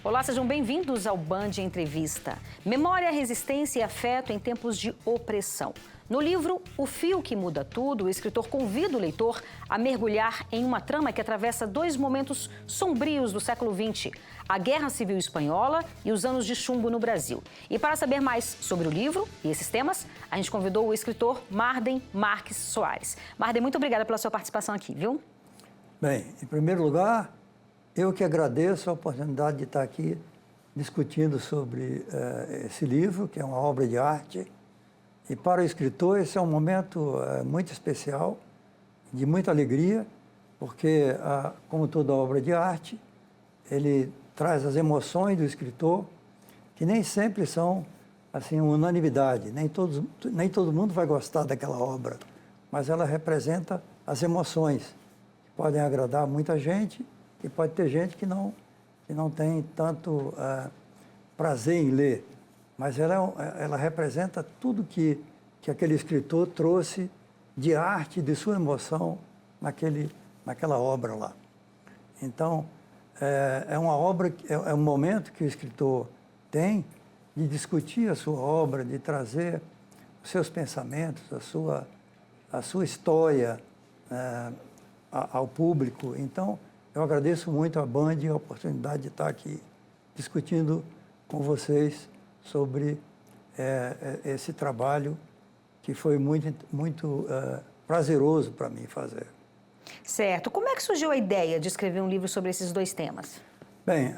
Olá, sejam bem-vindos ao Band Entrevista. Memória, resistência e afeto em tempos de opressão. No livro O Fio que Muda Tudo, o escritor convida o leitor a mergulhar em uma trama que atravessa dois momentos sombrios do século XX, a Guerra Civil Espanhola e os anos de chumbo no Brasil. E para saber mais sobre o livro e esses temas, a gente convidou o escritor Marden Marques Soares. Marden, muito obrigada pela sua participação aqui, viu? Bem, em primeiro lugar, eu que agradeço a oportunidade de estar aqui discutindo sobre esse livro, que é uma obra de arte. E para o escritor, esse é um momento muito especial, de muita alegria, porque, como toda obra de arte, ele traz as emoções do escritor, que nem sempre são assim, unanimidade. Nem todo mundo vai gostar daquela obra, mas ela representa as emoções, que podem agradar muita gente, e pode ter gente que não tem tanto prazer em ler. Mas ela representa tudo que aquele escritor trouxe de arte, de sua emoção naquela obra lá. Então, é uma obra, é um momento que o escritor tem de discutir a sua obra, de trazer os seus pensamentos, a sua história ao público. Então, eu agradeço muito à Band a oportunidade de estar aqui discutindo com vocês sobre esse trabalho que foi muito prazeroso para mim fazer. Certo. Como é que surgiu a ideia de escrever um livro sobre esses dois temas? Bem,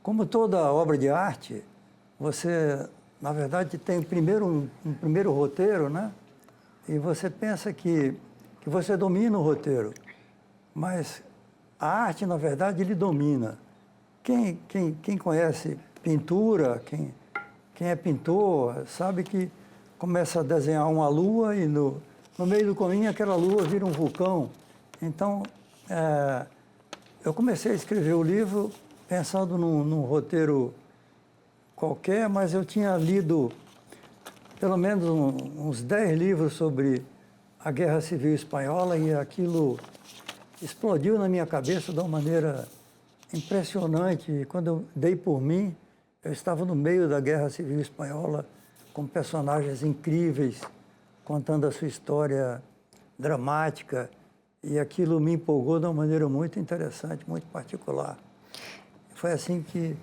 como toda obra de arte, você, na verdade, tem primeiro um primeiro roteiro, né? E você pensa que você domina o roteiro, mas a arte, na verdade, ele domina. Quem conhece pintura, quem é pintor, sabe que começa a desenhar uma lua e no meio do caminho aquela lua vira um vulcão. Então, eu comecei a escrever o livro pensando num roteiro qualquer, mas eu tinha lido pelo menos uns 10 livros sobre a Guerra Civil Espanhola e aquilo explodiu na minha cabeça de uma maneira impressionante. Quando eu dei por mim, eu estava no meio da Guerra Civil Espanhola, com personagens incríveis, contando a sua história dramática, e aquilo me empolgou de uma maneira muito interessante, muito particular. Foi assim que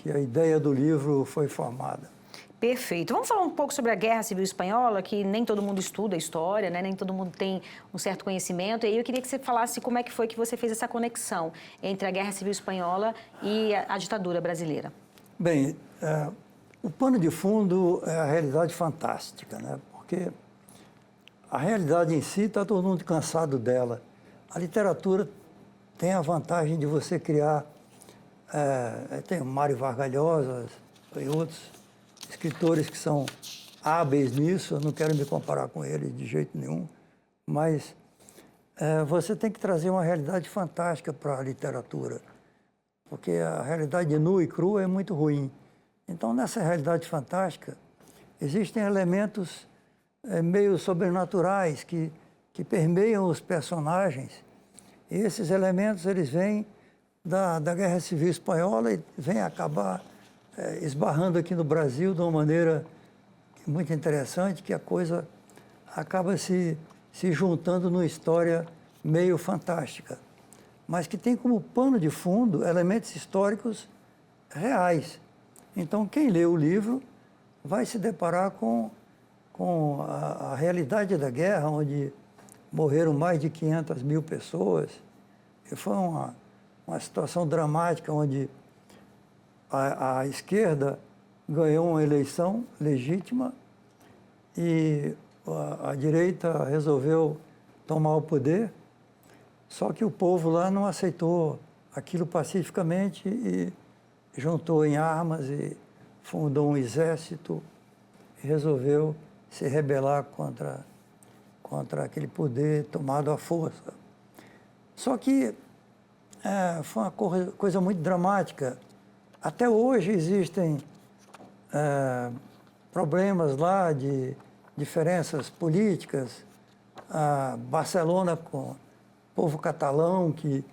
a ideia do livro foi formada. Perfeito. Vamos falar um pouco sobre a Guerra Civil Espanhola, que nem todo mundo estuda a história, né? Nem todo mundo tem um certo conhecimento. E aí eu queria que você falasse como é que foi que você fez essa conexão entre a Guerra Civil Espanhola e a ditadura brasileira. Bem, o pano de fundo é a realidade fantástica, né? Porque a realidade em si está todo mundo cansado dela. A literatura tem a vantagem de você criar... tem o Mário Vargas Llosa e outros escritores que são hábeis nisso, eu não quero me comparar com eles de jeito nenhum, mas você tem que trazer uma realidade fantástica para a literatura, porque a realidade nua e crua é muito ruim. Então, nessa realidade fantástica, existem elementos meio sobrenaturais que permeiam os personagens, e esses elementos eles vêm da Guerra Civil Espanhola e vêm acabar esbarrando aqui no Brasil de uma maneira muito interessante, que a coisa acaba se juntando numa história meio fantástica, mas que tem como pano de fundo elementos históricos reais. Então, quem lê o livro vai se deparar com a realidade da guerra, onde morreram mais de 500 mil pessoas. E foi uma situação dramática, onde a esquerda ganhou uma eleição legítima e a direita resolveu tomar o poder, só que o povo lá não aceitou aquilo pacificamente e juntou em armas e fundou um exército e resolveu se rebelar contra aquele poder tomado à força. Só que foi uma coisa muito dramática. Até hoje existem problemas lá de diferenças políticas. Barcelona com o povo catalão que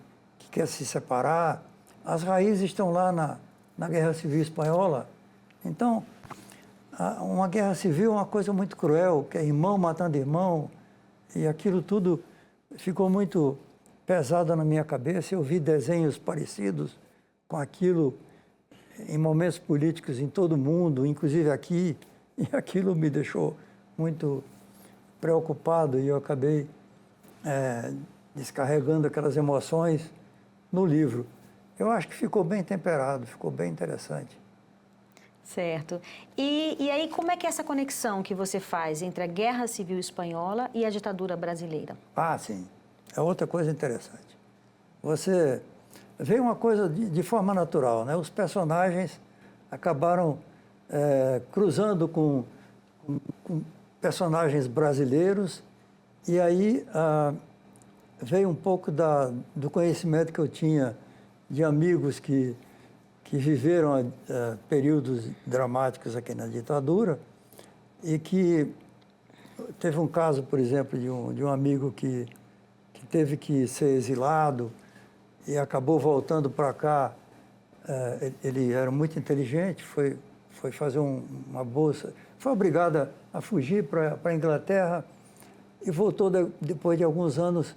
quer se separar, as raízes estão lá na Guerra Civil Espanhola. Então, uma guerra civil é uma coisa muito cruel, que é irmão matando irmão, e aquilo tudo ficou muito pesado na minha cabeça. Eu vi desenhos parecidos com aquilo em momentos políticos em todo o mundo, inclusive aqui, e aquilo me deixou muito preocupado, e eu acabei descarregando aquelas emoções no livro. Eu acho que ficou bem temperado, ficou bem interessante. Certo. E aí, como é que é essa conexão que você faz entre a Guerra Civil Espanhola e a ditadura brasileira? Ah, sim. É outra coisa interessante. Você vê uma coisa de forma natural, né? Os personagens acabaram cruzando com personagens brasileiros, e aí veio um pouco do conhecimento que eu tinha de amigos que viveram períodos dramáticos aqui na ditadura, e que teve um caso, por exemplo, de um amigo que teve que ser exilado e acabou voltando para cá. Ele era muito inteligente, foi fazer uma bolsa, foi obrigado a fugir para a Inglaterra e voltou depois de alguns anos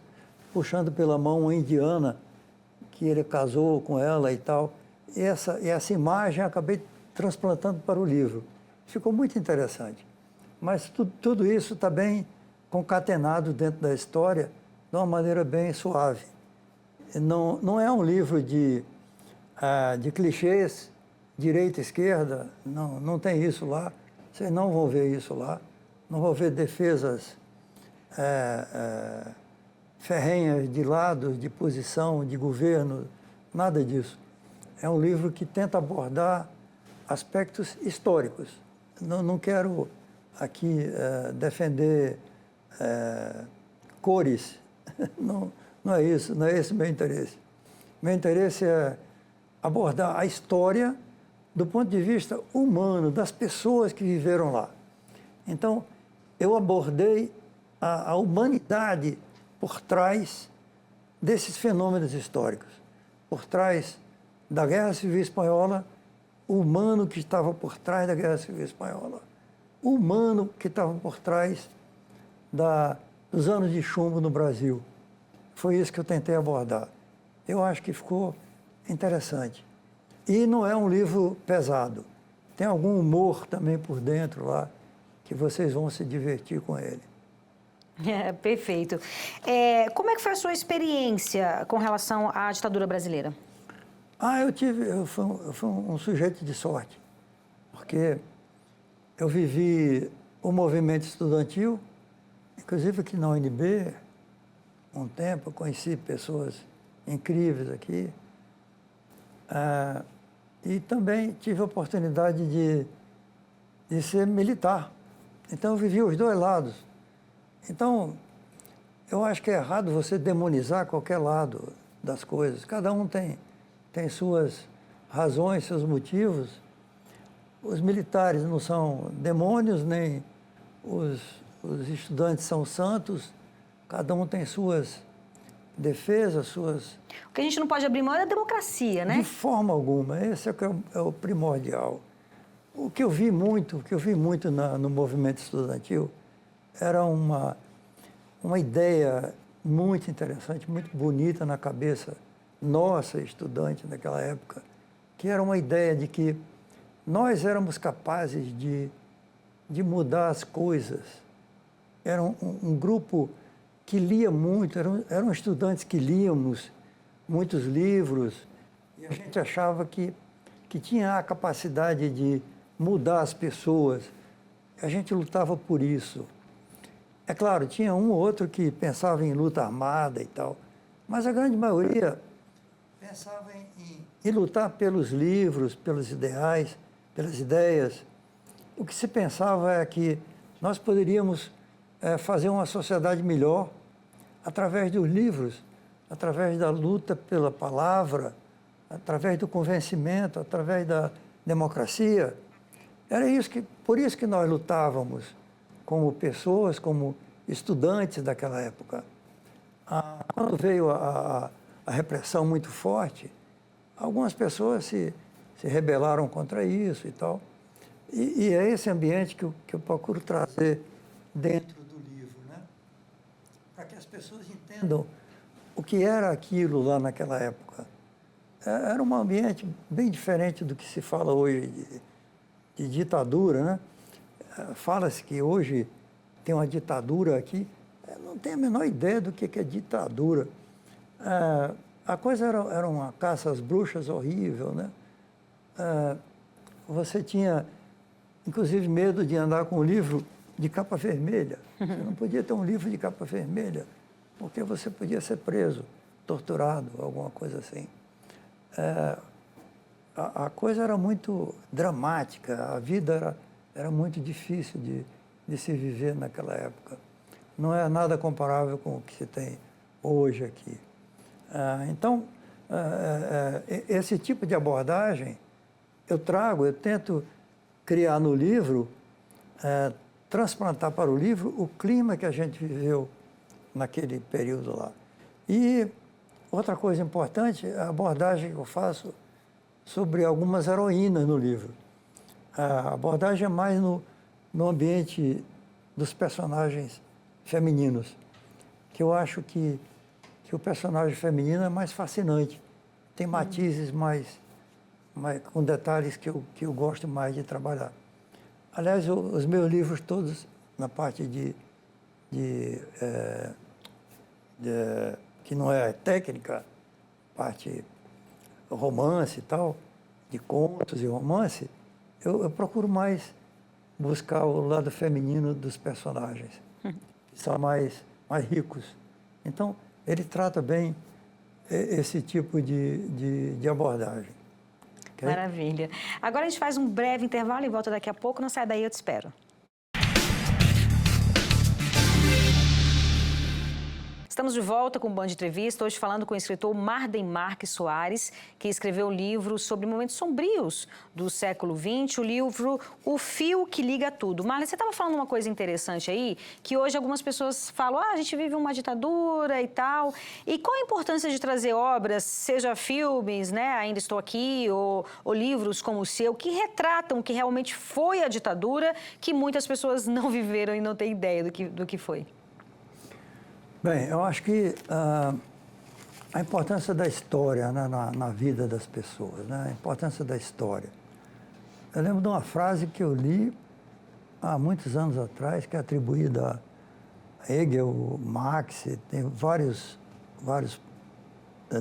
puxando pela mão uma indiana, que ele casou com ela e tal. E essa imagem eu acabei transplantando para o livro. Ficou muito interessante. Mas tudo isso está bem concatenado dentro da história de uma maneira bem suave. Não é um livro de clichês, direita e esquerda, não tem isso lá. Vocês não vão ver isso lá. Não vão ver defesas ferrenhas de lados, de posição, de governo, nada disso. É um livro que tenta abordar aspectos históricos. Não quero aqui defender cores. Não é isso, não é esse o meu interesse. Meu interesse é abordar a história do ponto de vista humano, das pessoas que viveram lá. Então, eu abordei a humanidade por trás desses fenômenos históricos, por trás da Guerra Civil Espanhola, o humano que estava por trás da Guerra Civil Espanhola, o humano que estava por trás dos anos de chumbo no Brasil. Foi isso que eu tentei abordar. Eu acho que ficou interessante. E não é um livro pesado. Tem algum humor também por dentro lá, que vocês vão se divertir com ele. Perfeito. Como é que foi a sua experiência com relação à ditadura brasileira? Eu fui um sujeito de sorte, porque eu vivi o movimento estudantil, inclusive aqui na UNB, um tempo, eu conheci pessoas incríveis aqui, e também tive a oportunidade de ser militar. Então, eu vivi os dois lados. Então, eu acho que é errado você demonizar qualquer lado das coisas. Cada um tem suas razões, seus motivos. Os militares não são demônios, nem os estudantes são santos. Cada um tem suas defesas, suas... O que a gente não pode abrir mão é a democracia, né? De forma alguma. Esse é o primordial. O que eu vi muito no movimento estudantil era uma ideia muito interessante, muito bonita na cabeça nossa, estudante naquela época, que era uma ideia de que nós éramos capazes de mudar as coisas. Era um grupo que lia muito, eram estudantes que líamos muitos livros, e a gente achava que tinha a capacidade de mudar as pessoas. A gente lutava por isso. É claro, tinha um ou outro que pensava em luta armada e tal, mas a grande maioria pensava em lutar pelos livros, pelos ideais, pelas ideias. O que se pensava é que nós poderíamos fazer uma sociedade melhor através dos livros, através da luta pela palavra, através do convencimento, através da democracia. Era por isso que nós lutávamos como pessoas, como estudantes daquela época. Quando veio a repressão muito forte, algumas pessoas se rebelaram contra isso e tal. E é esse ambiente que eu procuro trazer dentro do livro, né? Para que as pessoas entendam o que era aquilo lá naquela época. Era um ambiente bem diferente do que se fala hoje de ditadura, né? Fala-se que hoje tem uma ditadura aqui. Eu não tenho a menor ideia do que é ditadura. A coisa era uma caça às bruxas horrível, né? Você tinha, inclusive, medo de andar com um livro de capa vermelha. Você não podia ter um livro de capa vermelha, porque você podia ser preso, torturado, alguma coisa assim. A coisa era muito dramática, a vida era muito difícil de se viver naquela época. Não é nada comparável com o que se tem hoje aqui. Então, esse tipo de abordagem eu tento criar no livro, transplantar para o livro o clima que a gente viveu naquele período lá. E outra coisa importante, a abordagem que eu faço sobre algumas heroínas no livro. A abordagem é mais no ambiente dos personagens femininos, que eu acho que o personagem feminino é mais fascinante, tem matizes mais com detalhes que eu gosto mais de trabalhar. Aliás, os meus livros todos, na parte que não é técnica, parte romance e tal, de contos e romance, eu procuro mais buscar o lado feminino dos personagens, que são mais ricos. Então, ele trata bem esse tipo de abordagem. Okay? Maravilha. Agora a gente faz um breve intervalo e volta daqui a pouco. Não sai daí, eu te espero. Estamos de volta com o Band Entrevista, hoje falando com o escritor Marden Marques Soares, que escreveu o livro sobre momentos sombrios do século XX, o livro O Fio que Liga Tudo. Marlen, você estava falando uma coisa interessante aí, que hoje algumas pessoas falam, a gente vive uma ditadura e tal. E qual a importância de trazer obras, seja filmes, né, Ainda Estou Aqui, ou livros como o seu, que retratam o que realmente foi a ditadura, que muitas pessoas não viveram e não têm ideia do que foi? Bem, eu acho que a importância da história, né, na vida das pessoas, né, a importância da história. Eu lembro de uma frase que eu li há muitos anos atrás, que é atribuída a Hegel, Marx, tem vários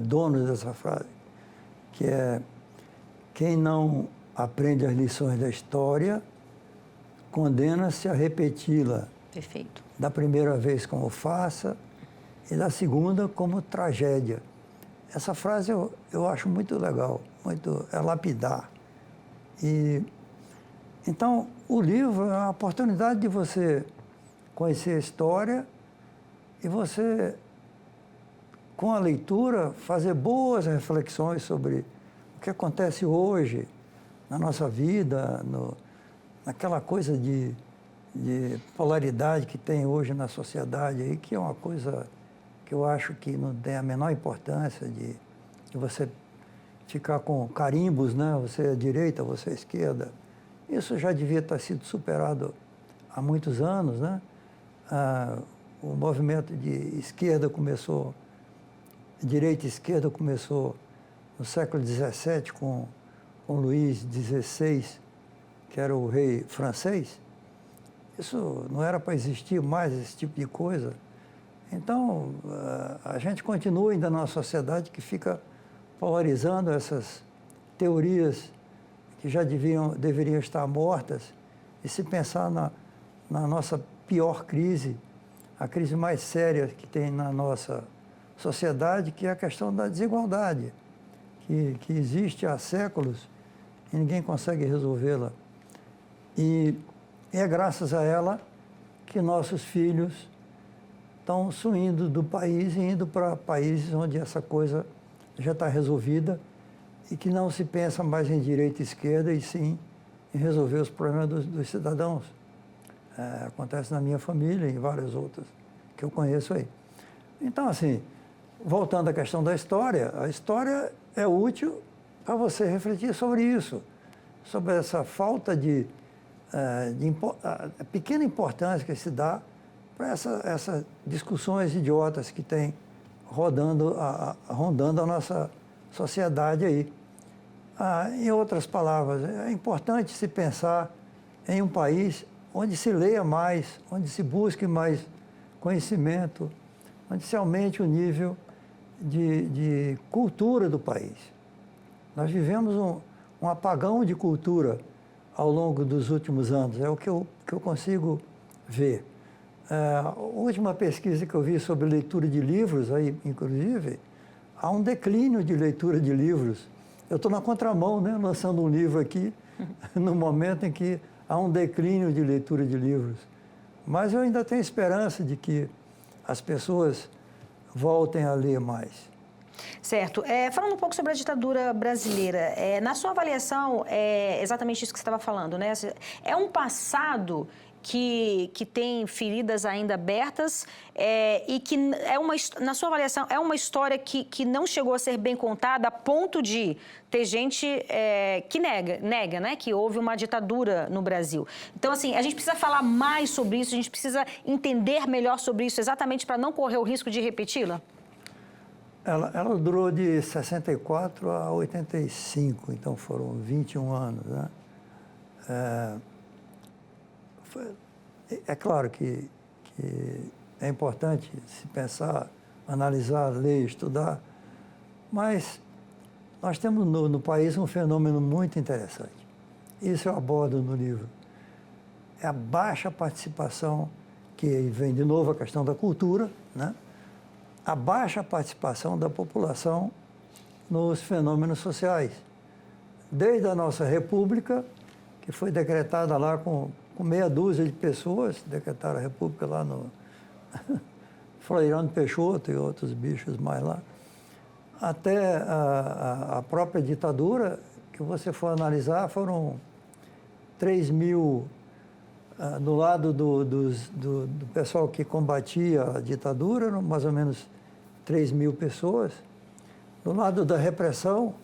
donos dessa frase, que é: quem não aprende as lições da história condena-se a repeti-la. Perfeito. Da primeira vez como farsa e da segunda como tragédia. Essa frase eu acho muito legal, é lapidar. E então o livro é uma oportunidade de você conhecer a história e você, com a leitura, fazer boas reflexões sobre o que acontece hoje na nossa vida, naquela coisa de polaridade que tem hoje na sociedade, aí, que é uma coisa que eu acho que não tem a menor importância de você ficar com carimbos, né? Você é direita, você é esquerda. Isso já devia ter sido superado há muitos anos, né? O movimento de esquerda começou, direita e esquerda começou no século XVII com Luís XVI, que era o rei francês. Isso não era para existir mais, esse tipo de coisa. Então, a gente continua ainda numa sociedade que fica polarizando essas teorias que já deveriam estar mortas, e se pensar na nossa pior crise, a crise mais séria que tem na nossa sociedade, que é a questão da desigualdade, que existe há séculos e ninguém consegue resolvê-la. E é graças a ela que nossos filhos estão saindo do país e indo para países onde essa coisa já está resolvida e que não se pensa mais em direita e esquerda, e sim em resolver os problemas dos cidadãos. Acontece na minha família e em várias outras que eu conheço aí. Então, assim, voltando à questão da história, a história é útil para você refletir sobre isso, sobre essa falta de pequena importância que se dá para essas discussões idiotas que tem rondando a nossa sociedade aí. Em outras palavras, é importante se pensar em um país onde se leia mais, onde se busque mais conhecimento, onde se aumente o nível de cultura do país. Nós vivemos um apagão de cultura ao longo dos últimos anos, é o que eu consigo ver. A última pesquisa que eu vi sobre leitura de livros, aí, inclusive, há um declínio de leitura de livros. Eu estou na contramão, né, lançando um livro aqui, no momento em que há um declínio de leitura de livros. Mas eu ainda tenho esperança de que as pessoas voltem a ler mais. Certo. Falando um pouco sobre a ditadura brasileira, na sua avaliação, é exatamente isso que você estava falando, né? É um passado que tem feridas ainda abertas e que, na sua avaliação, é uma história que não chegou a ser bem contada a ponto de ter gente que nega, né? Que houve uma ditadura no Brasil. Então, assim, a gente precisa falar mais sobre isso, a gente precisa entender melhor sobre isso, exatamente para não correr o risco de repeti-la? Ela durou de 64 a 85, então foram 21 anos, né? É claro que é importante se pensar, analisar, ler, estudar, mas nós temos no país um fenômeno muito interessante. Isso eu abordo no livro. É a baixa participação, que vem de novo a questão da cultura, né? A baixa participação da população nos fenômenos sociais. Desde a nossa República, que foi decretada lá com meia dúzia de pessoas, decretaram a República lá no Floriano Peixoto e outros bichos mais lá, até a própria ditadura, que você for analisar, foram 3 mil, do lado do pessoal que combatia a ditadura, eram mais ou menos 3 mil pessoas. Do lado da repressão,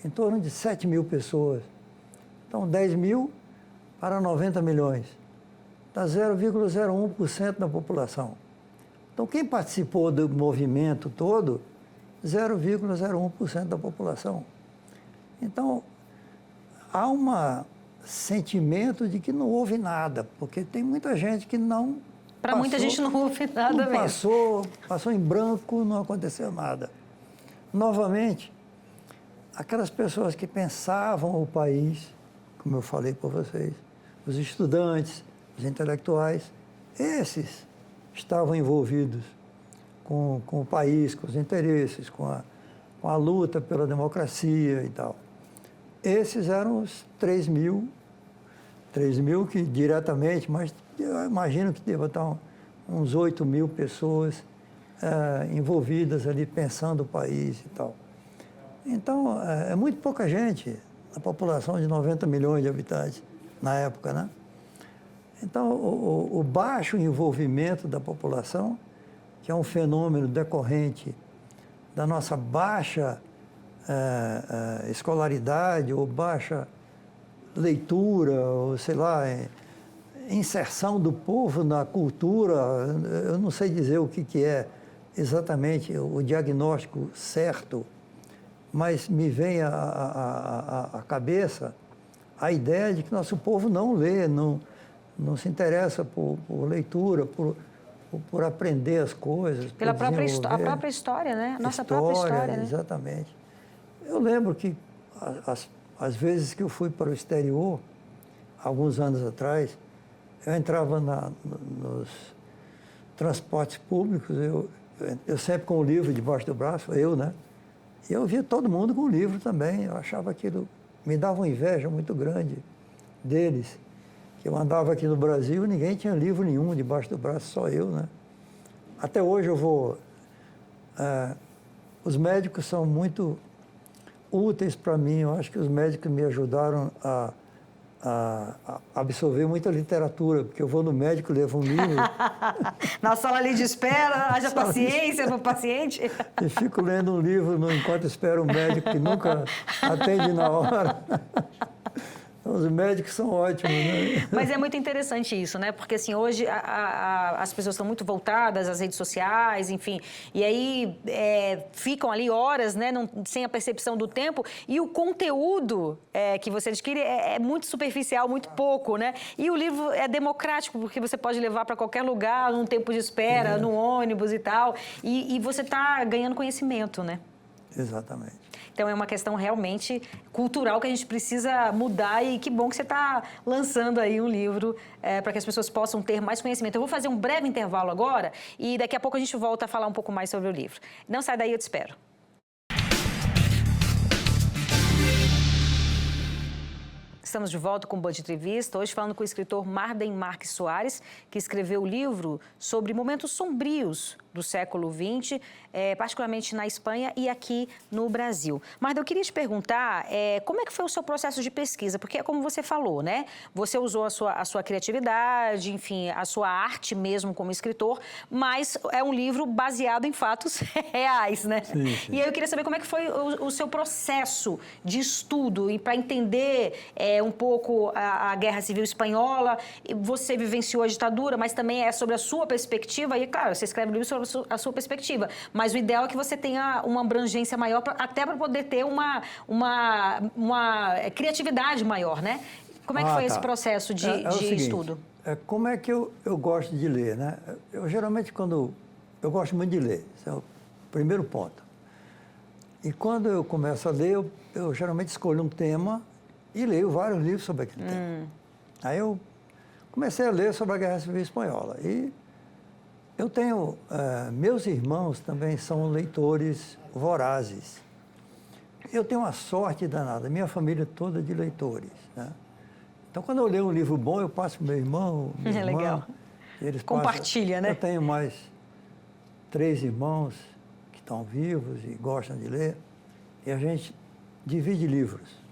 em torno de 7 mil pessoas. Então, 10 mil para 90 milhões. Dá 0,01% da população. Então, quem participou do movimento todo, 0,01% da população. Então, há um sentimento de que não houve nada, porque tem muita gente que não... Para muita gente não houve nada mesmo. Passou em branco, não aconteceu nada. Novamente, aquelas pessoas que pensavam o país, como eu falei para vocês, os estudantes, os intelectuais, esses estavam envolvidos com o país, com os interesses, com a luta pela democracia e tal. Esses eram os 3 mil que diretamente, mas eu imagino que deva estar uns 8 mil pessoas envolvidas ali, pensando o país e tal. Então, é muito pouca gente, a população de 90 milhões de habitantes na época, né? Então, o baixo envolvimento da população, que é um fenômeno decorrente da nossa baixa escolaridade ou baixa leitura, ou sei lá, inserção do povo na cultura, eu não sei dizer o que é exatamente o diagnóstico certo, mas me vem à cabeça a ideia de que nosso povo não lê, não se interessa por leitura, por aprender as coisas. Pela própria história, né? Nossa própria história, né? Exatamente. Eu lembro que, às vezes que eu fui para o exterior, alguns anos atrás, eu entrava nos transportes públicos, eu sempre com o livro debaixo do braço, né? E eu via todo mundo com o livro também. Eu achava aquilo, me dava uma inveja muito grande deles. Que eu andava aqui no Brasil e ninguém tinha livro nenhum debaixo do braço, só eu, né? Até hoje eu vou... os médicos são muito úteis para mim. Eu acho que os médicos me ajudaram a absorver muita literatura, porque eu vou no médico, levo um livro. Na sala ali de espera, haja paciência para o paciente. E fico lendo um livro enquanto espero o médico, que nunca atende na hora. Os médicos são ótimos, né? Mas é muito interessante isso, né? Porque, assim, hoje as pessoas estão muito voltadas às redes sociais, enfim, e aí ficam ali horas, né, sem a percepção do tempo, e o conteúdo que você adquire é muito superficial, muito pouco, né? E o livro é democrático, porque você pode levar para qualquer lugar, num tempo de espera, no ônibus e tal, e você está ganhando conhecimento, né? Exatamente. Então, é uma questão realmente cultural que a gente precisa mudar e que bom que você está lançando aí um livro para que as pessoas possam ter mais conhecimento. Eu vou fazer um breve intervalo agora e daqui a pouco a gente volta a falar um pouco mais sobre o livro. Não sai daí, eu te espero. Estamos de volta com o Band Entrevista, hoje falando com o escritor Marden Marques Soares, que escreveu o livro sobre momentos sombrios do século XX, particularmente na Espanha e aqui no Brasil. Marden, eu queria te perguntar como é que foi o seu processo de pesquisa, porque é como você falou, né? Você usou a sua criatividade, enfim, a sua arte mesmo como escritor, mas é um livro baseado em fatos reais, né? Sim, sim. E aí eu queria saber como é que foi o seu processo de estudo e para entender um pouco a Guerra Civil Espanhola. Você vivenciou a ditadura, mas também é sobre a sua perspectiva. E, claro, você escreve o livro sobre a sua perspectiva. Mas o ideal é que você tenha uma abrangência maior, até para poder ter uma criatividade maior, né? Como é que foi esse processo de estudo? Como é que eu gosto de ler, né? Eu geralmente, eu gosto muito de ler. Esse é o primeiro ponto. E quando eu começo a ler, eu geralmente escolho um tema e leio vários livros sobre aquele tema. Aí eu comecei a ler sobre a Guerra Civil Espanhola. E eu tenho... meus irmãos também são leitores vorazes. Eu tenho uma sorte danada. Minha família toda de leitores, né? Então, quando eu leio um livro bom, eu passo para meu irmão, minha irmã. Legal. Eles compartilha, passam. Né? Eu tenho mais 3 irmãos que estão vivos e gostam de ler. E a gente divide livros.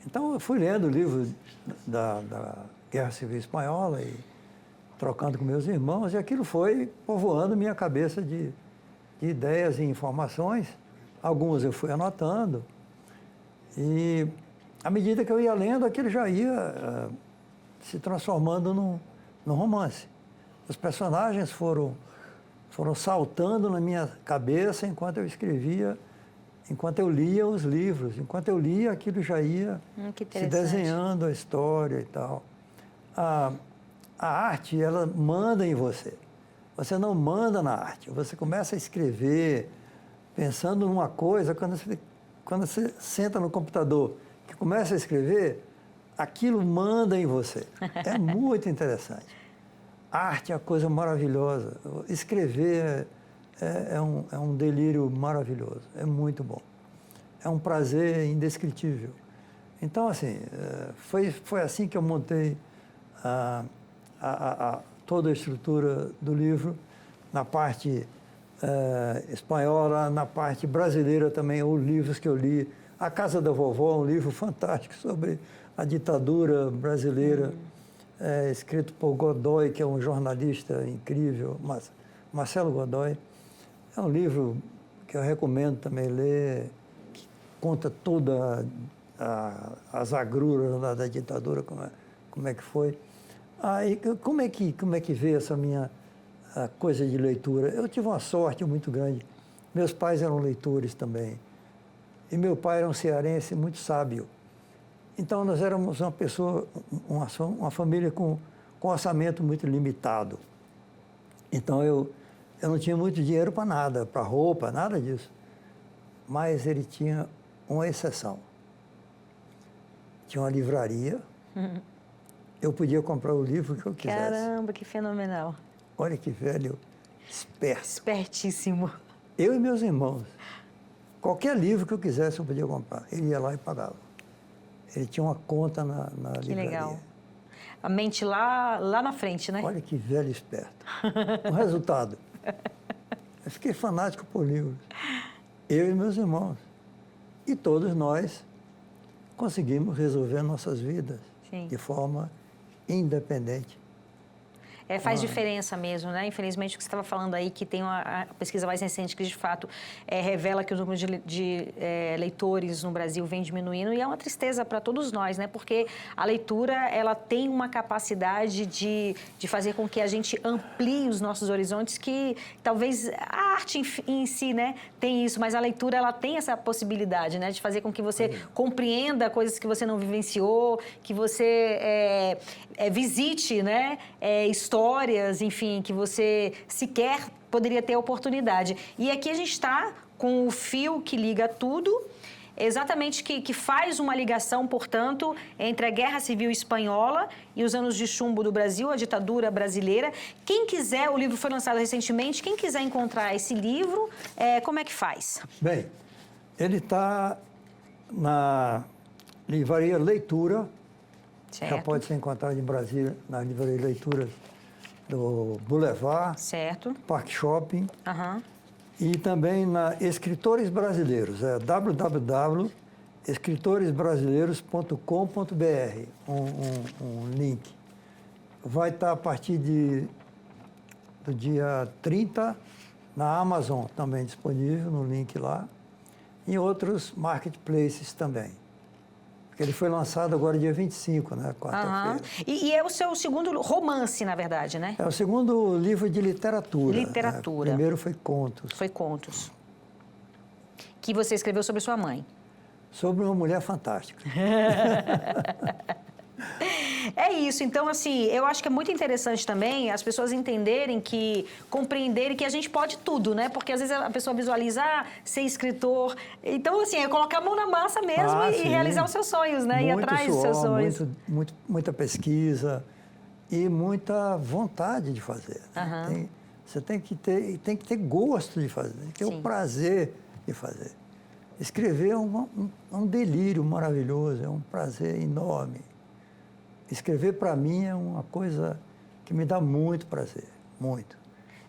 Então, eu fui lendo livros da Guerra Civil Espanhola e trocando com meus irmãos, e aquilo foi povoando minha cabeça de ideias e informações. Algumas eu fui anotando, e à medida que eu ia lendo, aquilo já ia se transformando num romance. Os personagens foram saltando na minha cabeça enquanto eu escrevia, enquanto eu lia os livros. Enquanto eu lia, aquilo já ia se desenhando a história e tal. A arte, ela manda em você. Você não manda na arte. Você começa a escrever pensando numa coisa, quando você senta no computador que começa a escrever, aquilo manda em você. É muito interessante. Arte é uma coisa maravilhosa. Escrever é um delírio maravilhoso. É muito bom. É um prazer indescritível. Então, assim, foi assim que eu montei toda a estrutura do livro, na parte espanhola, na parte brasileira também, os livros que eu li. A Casa da Vovó, um livro fantástico sobre a ditadura brasileira, escrito por Godoy, que é um jornalista incrível, Marcelo Godoy. É um livro que eu recomendo também ler, que conta todas as agruras da ditadura, como é que foi. E como é que veio essa minha coisa de leitura? Eu tive uma sorte muito grande. Meus pais eram leitores também. E meu pai era um cearense muito sábio. Então, nós éramos uma família com orçamento muito limitado. Então, eu não tinha muito dinheiro para nada, para roupa, nada disso. Mas ele tinha uma exceção. Tinha uma livraria. Eu podia comprar o livro que eu quisesse. Caramba, que fenomenal. Olha que velho, esperto. Espertíssimo. Eu e meus irmãos. Qualquer livro que eu quisesse, eu podia comprar. Ele ia lá e pagava. Ele tinha uma conta na livraria. Que legal. A mente lá na frente, né? Olha que velho esperto. O resultado. Eu fiquei fanático por livros. Eu e meus irmãos. E todos nós conseguimos resolver nossas vidas. Sim. de forma independente. Faz diferença mesmo, né? Infelizmente, o que você estava falando aí, que tem a pesquisa mais recente que, de fato, revela que o número de leitores no Brasil vem diminuindo, e é uma tristeza para todos nós, né? Porque a leitura, ela tem uma capacidade de fazer com que a gente amplie os nossos horizontes, que talvez a arte em si, né, tem isso, mas a leitura, ela tem essa possibilidade, né, de fazer com que você compreenda coisas que você não vivenciou, que você visite, né, histórias, enfim, que você sequer poderia ter oportunidade. E aqui a gente está com o fio que liga tudo, exatamente que faz uma ligação, portanto, entre a Guerra Civil Espanhola e os anos de chumbo do Brasil, a ditadura brasileira. Quem quiser, o livro foi lançado recentemente, quem quiser encontrar esse livro, como é que faz? Bem, ele está na livraria Leitura, Certo. já pode ser encontrado em Brasília, na livraria Leituras do Boulevard, Certo. Parque Shopping, Aham. e também na Escritores Brasileiros, www.escritoresbrasileiros.com.br, um link. Vai estar a partir do dia 30 na Amazon também disponível, no link lá, e em outros marketplaces também. Porque ele foi lançado agora dia 25, né, quarta-feira. E é o seu segundo romance, na verdade, né? É o segundo livro de literatura. Literatura. Né? O primeiro foi contos. Foi contos. Que você escreveu sobre sua mãe. Sobre uma mulher fantástica. É isso. Então, assim, eu acho que é muito interessante também as pessoas entenderem compreenderem que a gente pode tudo, né? Porque às vezes a pessoa visualiza ser escritor. Então, assim, é colocar a mão na massa mesmo e realizar os seus sonhos, né? Ir atrás dos seus sonhos. Muita pesquisa e muita vontade de fazer. Né? Você tem que ter gosto de fazer, tem que ter o prazer de fazer. Escrever é um delírio maravilhoso, é um prazer enorme. Escrever, para mim, é uma coisa que me dá muito prazer, muito.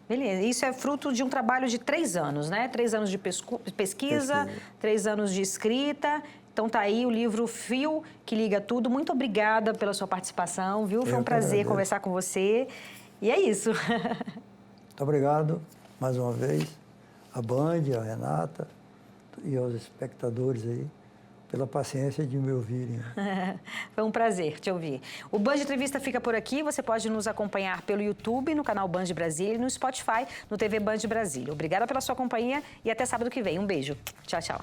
Beleza. Isso é fruto de um trabalho de 3 anos, né? 3 anos de pesquisa, 3 anos de escrita. Então, tá aí o livro Fio que Liga Tudo. Muito obrigada pela sua participação, viu? Foi um prazer conversar com você. E é isso. Muito obrigado, mais uma vez, a Band, a Renata e aos espectadores aí, pela paciência de me ouvirem. Foi um prazer te ouvir. O Band Entrevista fica por aqui. Você pode nos acompanhar pelo YouTube, no canal Band Brasília e no Spotify, no TV Band Brasília. Obrigada pela sua companhia e até sábado que vem. Um beijo. Tchau, tchau.